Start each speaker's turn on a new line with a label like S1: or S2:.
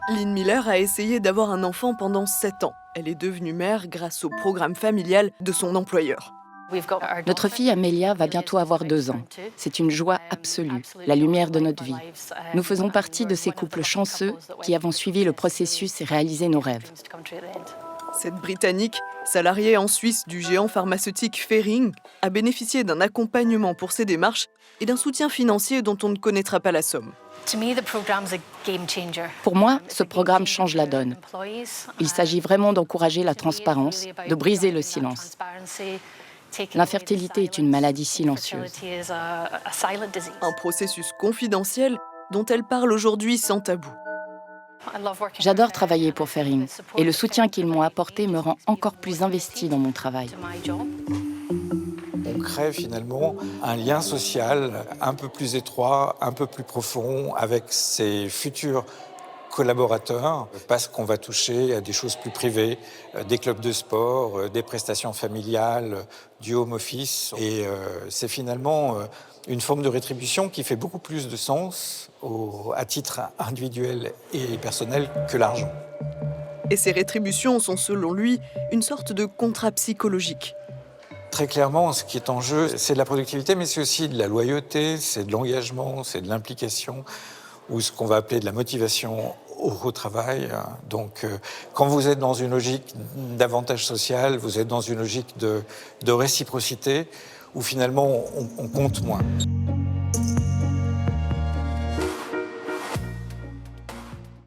S1: Lynn Miller a essayé d'avoir un enfant pendant 7 ans. Elle est devenue mère grâce au programme familial de son employeur.
S2: Notre fille Amelia va bientôt avoir 2 ans. C'est une joie absolue, la lumière de notre vie. Nous faisons partie de ces couples chanceux qui avons suivi le processus et réalisé nos rêves.
S1: Cette Britannique, salariée en Suisse du géant pharmaceutique Ferring, a bénéficié d'un accompagnement pour ses démarches et d'un soutien financier dont on ne connaîtra pas la somme.
S2: Pour moi, ce programme change la donne. Il s'agit vraiment d'encourager la transparence, de briser le silence. L'infertilité est une maladie silencieuse.
S1: Un processus confidentiel dont elle parle aujourd'hui sans tabou.
S2: J'adore travailler pour Ferring et le soutien qu'ils m'ont apporté me rend encore plus investie dans mon travail.
S3: On crée finalement un lien social un peu plus étroit, un peu plus profond avec ses futurs collaborateurs parce qu'on va toucher à des choses plus privées, des clubs de sport, des prestations familiales, du home office. Et c'est finalement une forme de rétribution qui fait beaucoup plus de sens à titre individuel et personnel que l'argent.
S1: Et ces rétributions sont selon lui une sorte de contrat psychologique.
S3: Très clairement, ce qui est en jeu, c'est de la productivité, mais c'est aussi de la loyauté, c'est de l'engagement, c'est de l'implication, ou ce qu'on va appeler de la motivation au travail. Donc, quand vous êtes dans une logique d'avantage social, vous êtes dans une logique de réciprocité, où finalement on compte moins.